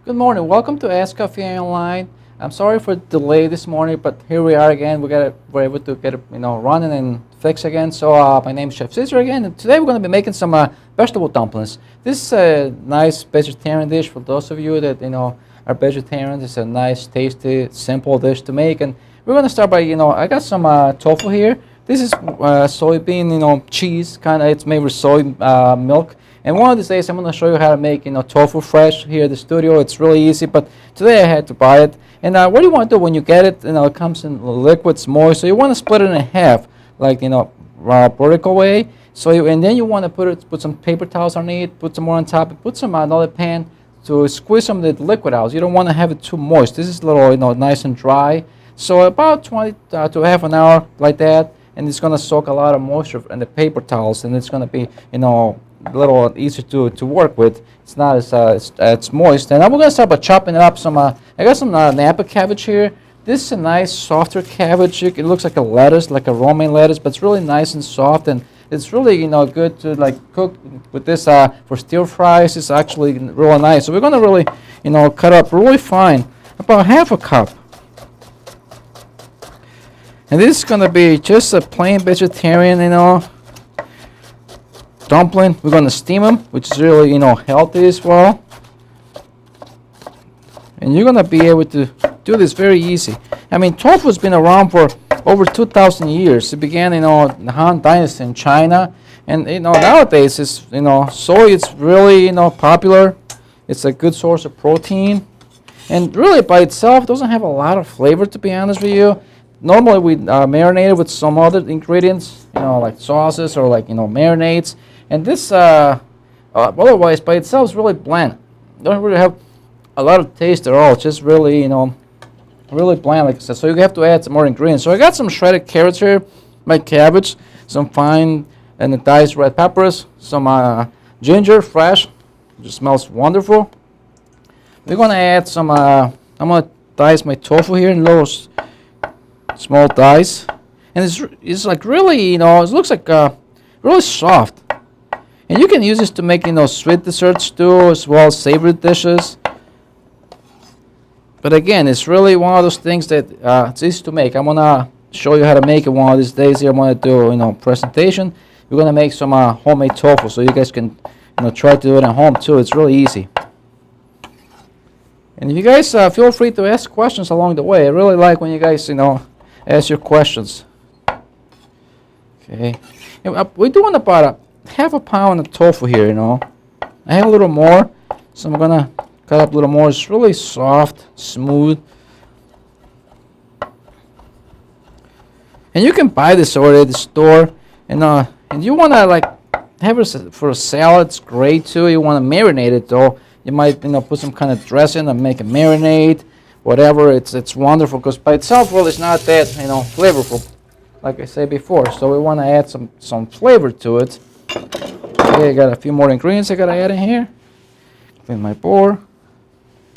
Good morning. Welcome to Escoffier Online. I'm sorry for the delay this morning, but here we are again. We're able to get it, running and fix again. So my name is Chef Caesar again, and today we're going to be making some vegetable dumplings. This is a nice vegetarian dish for those of you that are vegetarians. It's a nice, tasty, simple dish to make, and we're going to start by I got some tofu here. This is soybean cheese kind of. It's made with soy milk. And one of these days, I'm going to show you how to make, tofu fresh here at the studio. It's really easy, but today I had to buy it. And what you want to do when you get it, it comes in liquid, it's moist. So you want to split it in half, like, vertical way. And then you want to put some paper towels underneath, put some more on top, and put some another pan to squeeze some of the liquid out. You don't want to have it too moist. This is a little, nice and dry. So about 20 to half an hour like that, and it's going to soak a lot of moisture in the paper towels, and it's going to be, a little easier to work with. It's not as moist. And I'm going to start by chopping it up. I got some Napa cabbage here. This is a nice softer cabbage. It looks like a lettuce, like a romaine lettuce, but it's really nice and soft, and it's really good to cook with this for stir fries. It's actually really nice. So we're going to really cut up really fine, about half a cup. And this is going to be just a plain vegetarian dumpling. We're going to steam them, which is really healthy as well. And you're going to be able to do this very easy. I mean, tofu's been around for over 2,000 years. It began in the Han Dynasty in China, and nowadays it's soy. It's really popular. It's a good source of protein, and really by itself doesn't have a lot of flavor, to be honest with you. Normally we marinate it with some other ingredients, like sauces or marinades. And this, otherwise, by itself, is really bland. Don't really have a lot of taste at all. It's just really, really bland, like I said. So you have to add some more ingredients. So I got some shredded carrots here, my cabbage, some fine and diced red peppers, some ginger, fresh, just smells wonderful. We're gonna add some. I'm gonna dice my tofu here in little small dice, and it's like really, it looks like really soft. And you can use this to make, sweet desserts too, as well as savory dishes. But again, it's really one of those things that it's easy to make. I'm gonna show you how to make it one of these days here. I'm gonna do, presentation. We're gonna make some homemade tofu, so you guys can, try to do it at home too. It's really easy. And you guys feel free to ask questions along the way. I really like when you guys, ask your questions. Okay, and, we're doing about half a pound of tofu here, I have a little more, so I'm gonna cut up a little more. It's really soft, smooth. And you can buy this already at the store, and you wanna have it for a salad. It's great too. You wanna marinate it though. You might put some kind of dressing and make a marinade, whatever. It's wonderful because by itself, well, it's not that flavorful, like I said before. So we wanna add some flavor to it. Okay, I got a few more ingredients I gotta add in here. Clean my bowl.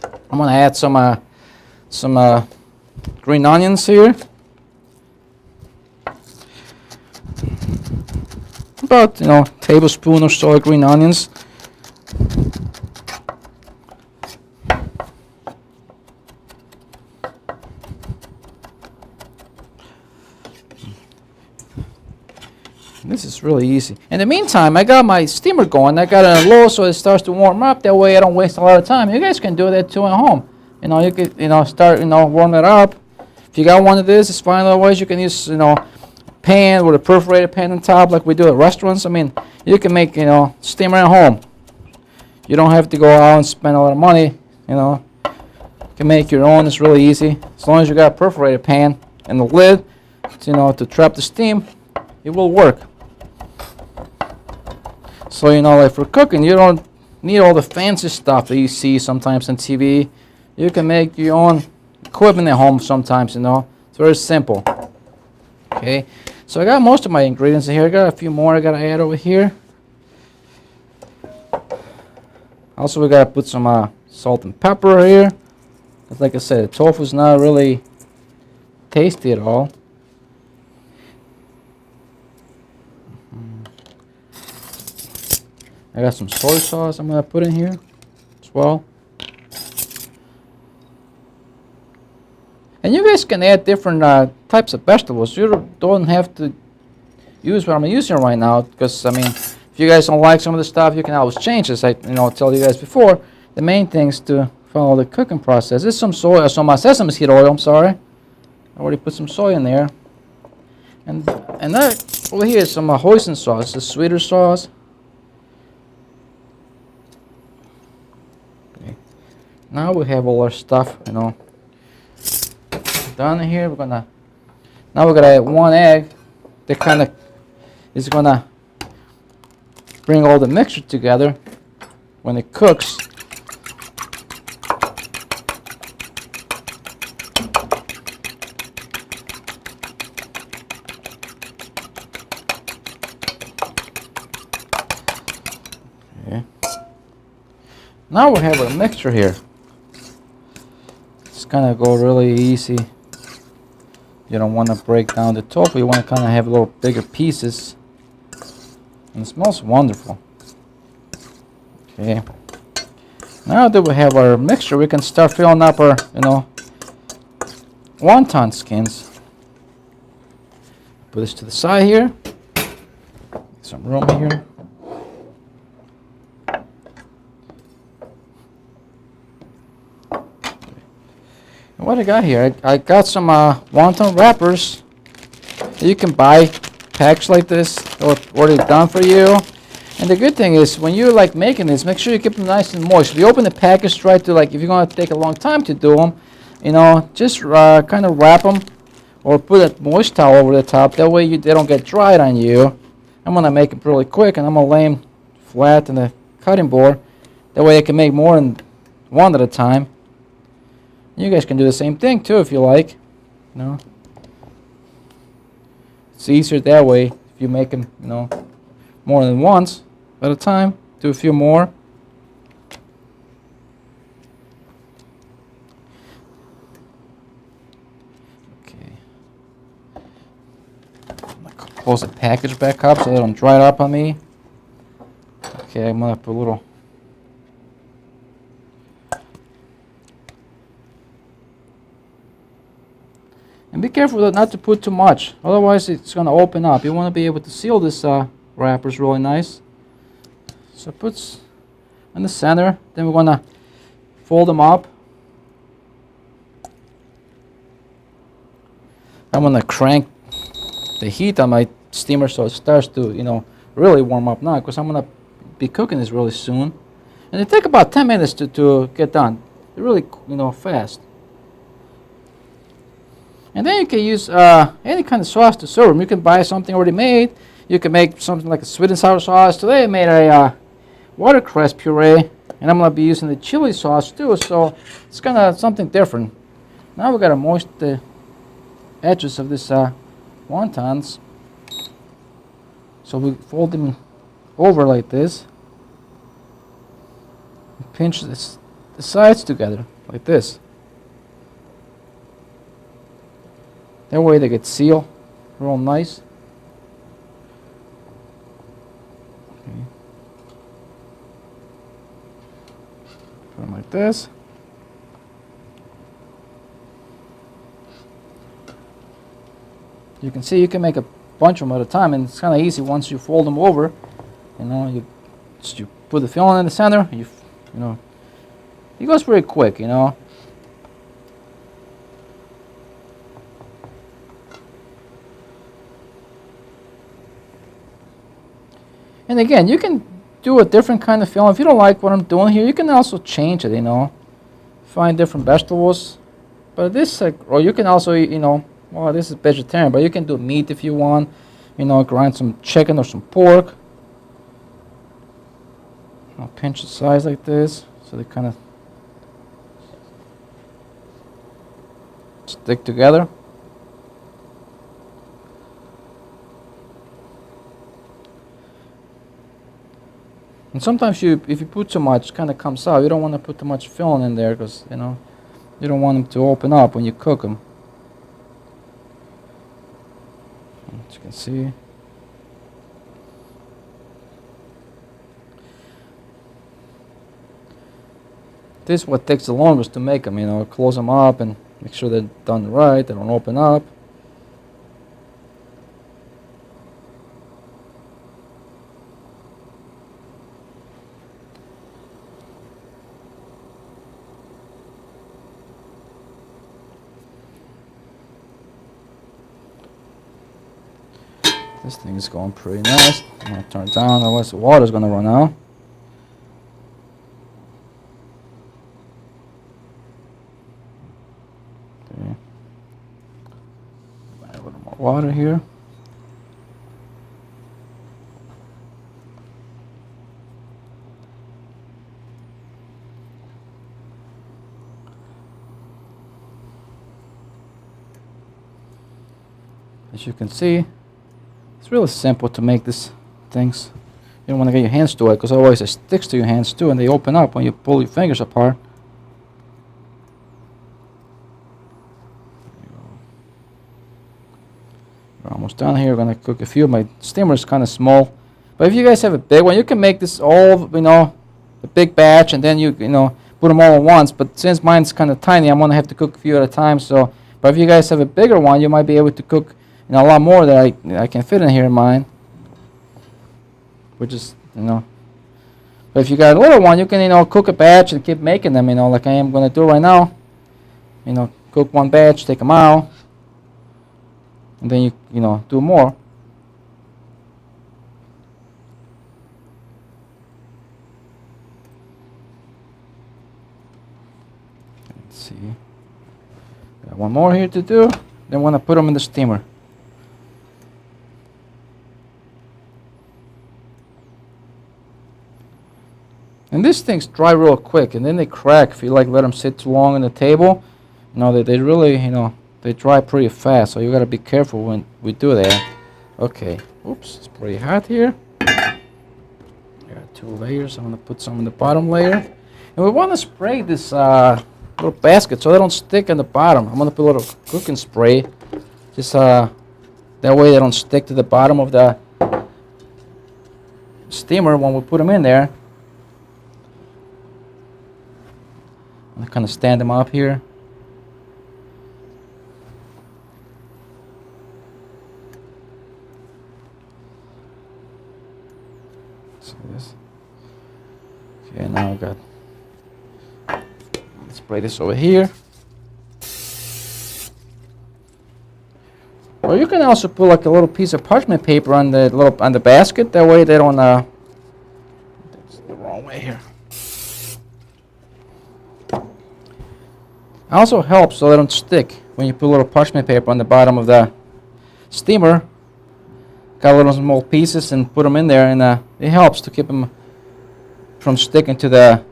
I'm gonna add some green onions here. About tablespoon or so of green onions. This is really easy. In the meantime, I got my steamer going. I got it on low so it starts to warm up. That way I don't waste a lot of time. You guys can do that too at home. You could start warm it up. If you got one of this, it's fine. Otherwise, you can use pan with a perforated pan on top like we do at restaurants. I mean, you can make steamer at home. You don't have to go out and spend a lot of money. You can make your own. It's really easy. As long as you got a perforated pan and the lid, to trap the steam, it will work. So, like for cooking, you don't need all the fancy stuff that you see sometimes on TV. You can make your own equipment at home sometimes, It's very simple. Okay, so I got most of my ingredients in here. I got a few more I got to add over here. Also, we got to put some salt and pepper here. Like I said, the tofu is not really tasty at all. I got some soy sauce I'm going to put in here as well. And you guys can add different types of vegetables. You don't have to use what I'm using right now, because I mean, if you guys don't like some of the stuff, you can always change this. I tell you guys before. The main thing is to follow the cooking process. This is some soy, some sesame seed oil. I'm sorry, I already put some soy in there, and that over here is some hoisin sauce, the sweeter sauce. Okay. Now we have all our stuff, done here. We're gonna add 1 egg. That kind of is gonna bring all the mixture together when it cooks. Okay. Now we have a mixture here. It's gonna go really easy. You don't want to break down the tofu. You want to kind of have little bigger pieces. And it smells wonderful. Okay. Now that we have our mixture, we can start filling up our, wonton skins. Put this to the side here. Some room here. What I got here, I got some wonton wrappers. You can buy packs like this, or already done for you. And the good thing is, when you like making this, make sure you keep them nice and moist. If you open the package, try to if you're going to take a long time to do them, just kind of wrap them, or put a moist towel over the top. That way they don't get dried on you. I'm going to make them really quick, and I'm going to lay them flat in the cutting board. That way I can make more than one at a time. You guys can do the same thing too if you like. It's easier that way if you make them, more than once at a time. Do a few more. Okay. I'm gonna close the package back up so they don't dry up on me. Okay, I'm gonna put a little. And be careful not to put too much, otherwise it's going to open up. You want to be able to seal this wrappers really nice. So put in the center, then we're going to fold them up. I'm going to crank the heat on my steamer so it starts to, really warm up now, because I'm going to be cooking this really soon. And it takes about 10 minutes to get done. They're really, fast. And then you can use any kind of sauce to serve them. You can buy something already made. You can make something like a sweet and sour sauce. Today I made a watercress puree, and I'm going to be using the chili sauce too, so it's kind of something different. Now we've got to moist the edges of this wontons. So we fold them over like this. Pinch the sides together like this. That way they get sealed real nice. Okay. Put them like this. You can see you can make a bunch of them at a time, and it's kind of easy once you fold them over. You put the filling in the center. It goes pretty quick, And again, you can do a different kind of filling. If you don't like what I'm doing here, you can also change it, Find different vegetables. But this, or you can also, well, this is vegetarian, but you can do meat if you want. Grind some chicken or some pork. I'll pinch the sides like this, so they kind of stick together. And sometimes if you put too much, it kind of comes out. You don't want to put too much filling in there because, you don't want them to open up when you cook them. As you can see. This is what takes the longest to make them, close them up and Make sure they're done right, they don't open up. This thing is going pretty nice. I'm gonna turn it down, otherwise the water's gonna run out. Okay. Add a little more water here. As you can see, it's really simple to make these things. You don't want to get your hands to it because otherwise it sticks to your hands too and they open up when you pull your fingers apart. We're almost done here. We're going to cook a few. My steamer is kind of small. But if you guys have a big one, you can make this all, a big batch and then you put them all at once. But since mine's kind of tiny, I'm going to have to cook a few at a time. So, but if you guys have a bigger one, you might be able to cook a lot more that I can fit in here in mine, which is, But if you got a little one, you can, cook a batch and keep making them, like I am going to do right now. Cook one batch, take them out, and then you do more. Let's see. Got one more here to do. Then want to put them in the steamer. And these things dry real quick, and then they crack if you let them sit too long on the table. They really, they dry pretty fast. So you gotta be careful when we do that. Okay. Oops, it's pretty hot here. I got 2 layers. I'm gonna put some in the bottom layer, and we want to spray this little basket so they don't stick on the bottom. I'm gonna put a little cooking spray, just that way they don't stick to the bottom of the steamer when we put them in there. I kind of stand them up here. See this? Okay, now I've got. Let's spray this over here. Or you can also put like a little piece of parchment paper on the basket. That way they don't. That's the wrong way here. Also helps so they don't stick when you put a little parchment paper on the bottom of the steamer. Got little small pieces and put them in there, and it helps to keep them from sticking to the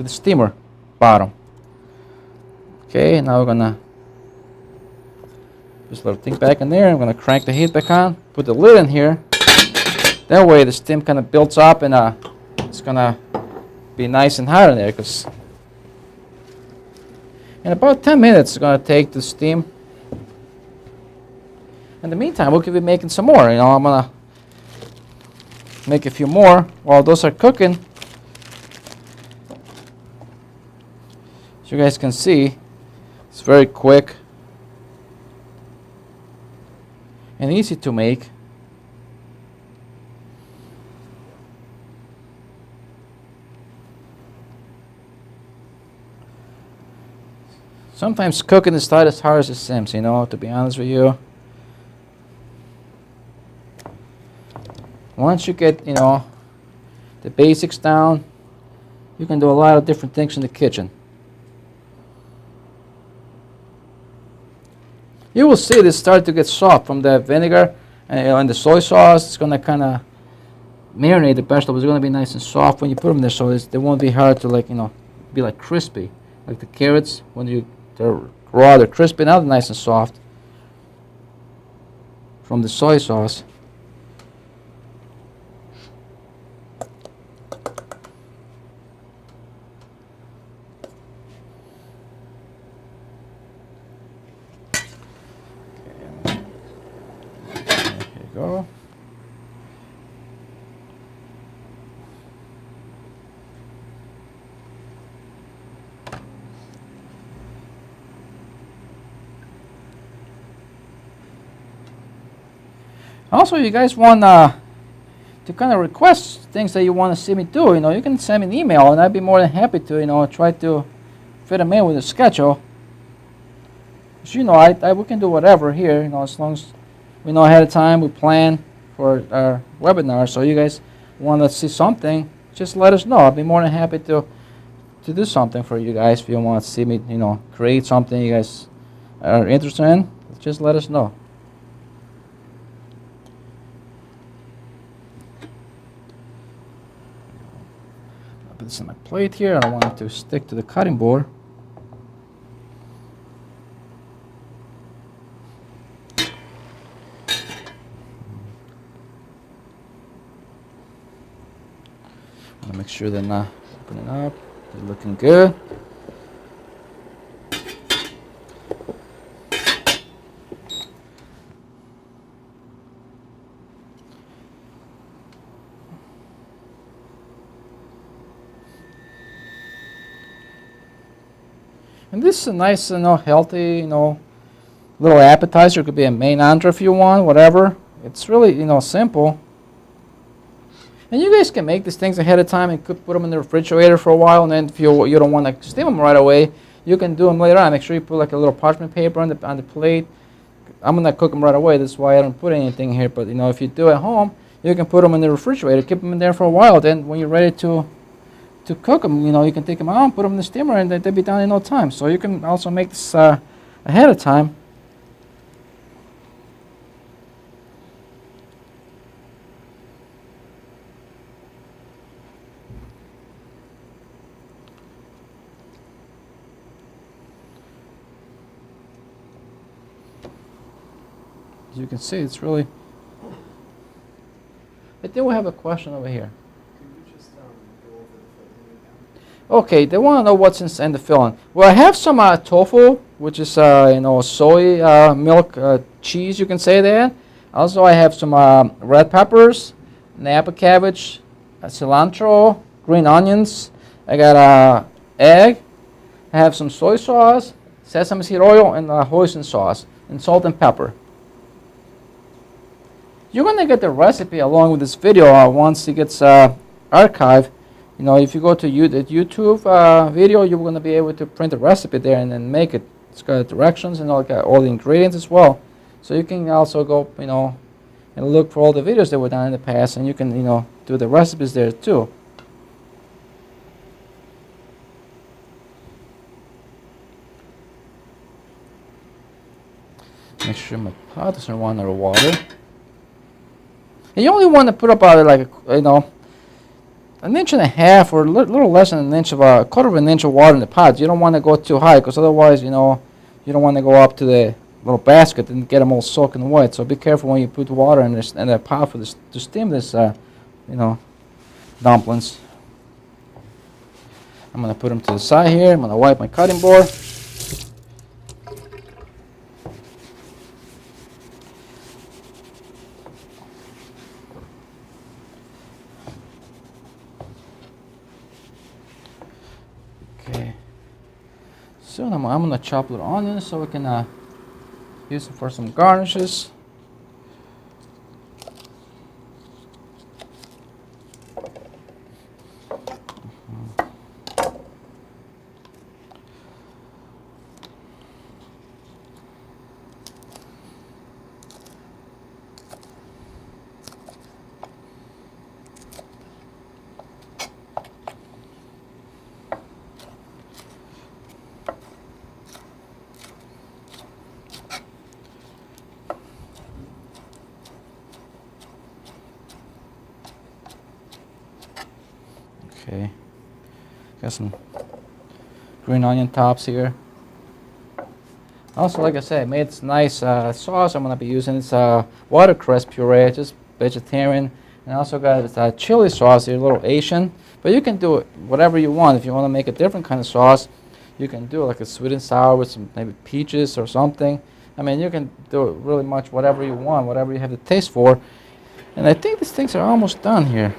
steamer bottom. Okay, now we're gonna put this little thing back in there. I'm gonna crank the heat back on. Put the lid in here. That way the steam kind of builds up, and it's gonna be nice and hot in there. Because in about 10 minutes, it's going to take the steam. In the meantime, we'll keep making some more. I'm going to make a few more while those are cooking. As you guys can see, it's very quick and easy to make. Sometimes cooking is not as hard as it seems, to be honest with you. Once you get, the basics down, you can do a lot of different things in the kitchen. You will see this start to get soft from the vinegar and the soy sauce. It's going to kind of marinate the vegetables. It's going to be nice and soft when you put them there, so they won't be hard to be like crispy. Like the carrots, when they're raw, they're crispy. Now they're nice and soft from the soy sauce. Here you go. Also, you guys want to kind of request things that you want to see me do, you can send me an email, and I'd be more than happy to, try to fit them in with the schedule. As we can do whatever here, as long as we know ahead of time, we plan for our webinar. So you guys want to see something, just let us know. I'll be more than happy to do something for you guys. If you want to see me, create something you guys are interested in, just let us know. I'll put this on my plate here. I don't want it to stick to the cutting board. Make sure they're not opening up. They're looking good. And this is a nice, healthy, little appetizer. It could be a main entree if you want, whatever. It's really, simple. And you guys can make these things ahead of time and could put them in the refrigerator for a while. And then if you don't want to steam them right away, you can do them later on. Make sure you put like a little parchment paper on the plate. I'm gonna cook them right away. That's why I don't put anything here. But if you do at home, you can put them in the refrigerator, keep them in there for a while. Then when you're ready to cook them, you can take them out, put them in the steamer, and they'll be done in no time. So you can also make this ahead of time. As you can see, it's really... I think we have a question over here. Can you just go over the filling again? Okay, they want to know what's in the filling. Well, I have some tofu, which is soy milk cheese, you can say that. Also, I have some red peppers, Napa cabbage, cilantro, green onions. I got egg. I have some soy sauce, sesame seed oil, and hoisin sauce, and salt and pepper. You're going to get the recipe along with this video once it gets archived. If you go to the YouTube video, you're going to be able to print the recipe there and then make it. It's got directions and all the ingredients as well. So you can also go, and look for all the videos that were done in the past, and you can, do the recipes there too. Make sure my pot doesn't run out of water. And you only want to put about like an inch and a half or a little less than an inch of a quarter of an inch of water in the pot. You don't want to go too high, because otherwise, you don't want to go up to the little basket and get them all soaking wet. So be careful when you put water in the pot for this to steam this, dumplings. I'm gonna put them to the side here. I'm gonna wipe my cutting board. Soon I'm going to chop little onions so we can use them for some garnishes. Okay, got some green onion tops here. Also, like I said, I made this nice sauce. I'm gonna be using this watercress puree, just vegetarian, and I also got this chili sauce here, a little Asian. But you can do it whatever you want. If you want to make a different kind of sauce, you can do like a sweet and sour with some maybe peaches or something. I mean, you can do really much whatever you want, whatever you have the taste for. And I think these things are almost done here.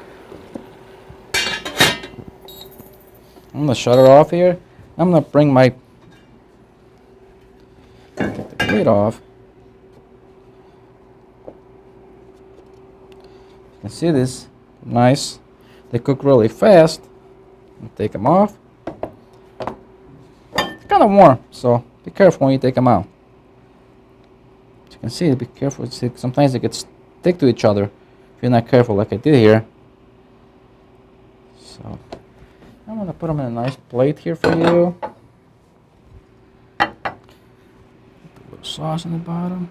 I'm going to shut it off here. I'm going to bring my take the lid off. can see this nice. They cook really fast. Take them off. They're kind of warm, so be careful when you take them out. As you can see, be careful. Sometimes they get stick to each other if you're not careful, like I did here. So I'm gonna put them in a nice plate here for you. Put a little sauce on the bottom.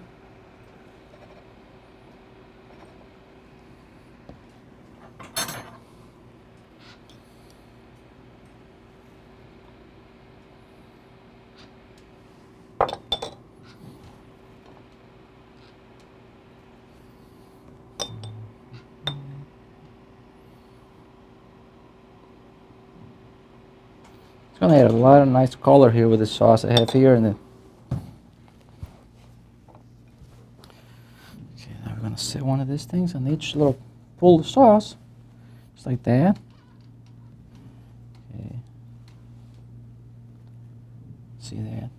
It's gonna add a lot of nice color here with the sauce I have here, and then okay, now we're gonna set one of these things on each little pool of sauce, just like that. Okay, see that?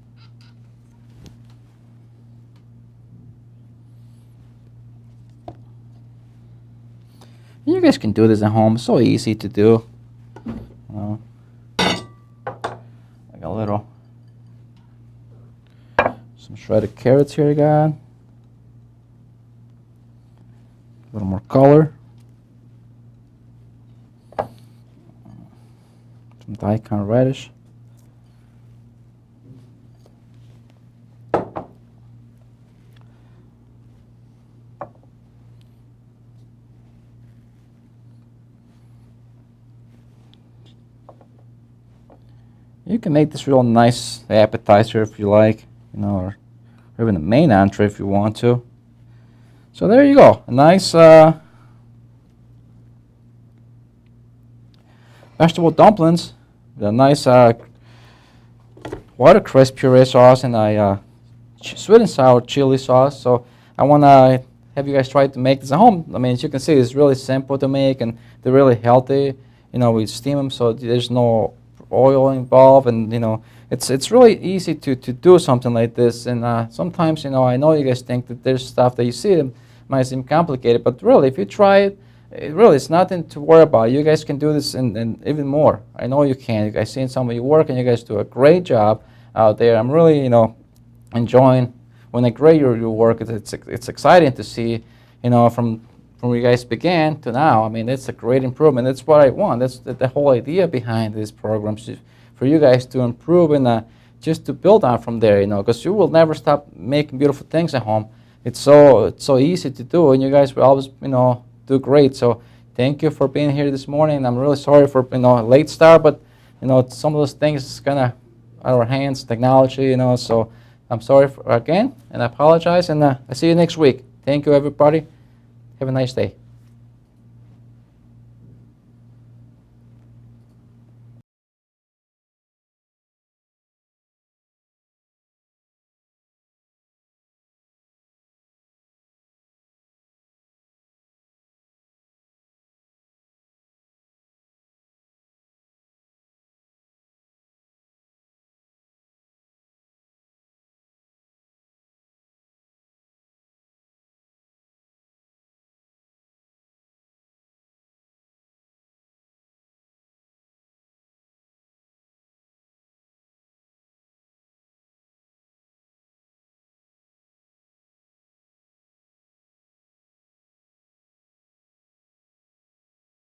You guys can do this at home. It's so easy to do. Like a little, some shredded carrots here I got. A little more color. Some daikon radish. You can make this real nice appetizer if you like, you know, or even a main entree if you want to. So there you go, a nice vegetable dumplings with a nice watercress puree sauce and a sweet and sour chili sauce. So I want to have you guys try to make this at home. I mean, as you can see, it's really simple to make and they're really healthy. You know, we steam them so there's no oil involved, and you know it's really easy to do something like this. And sometimes, you know, I know you guys think that there's stuff that you see that might seem complicated, but really if you try it, it's nothing to worry about. You guys can do this and even more. I know you can. You guys seen some of your work and you guys do a great job out there. I'm really, you know, enjoying when I grade your work. It's exciting to see, you know, from where you guys began to now. I mean, it's a great improvement. That's what I want. That's the whole idea behind these programs, for you guys to improve and just to build on from there, you know, because you will never stop making beautiful things at home. It's so easy to do, and you guys will always, you know, do great. So thank you for being here this morning. I'm really sorry for, you know, a late start, but you know, some of those things is kind of out of our hands, technology, you know. So I'm sorry again, and I apologize, and I see you next week. Thank you, everybody. Have a nice day.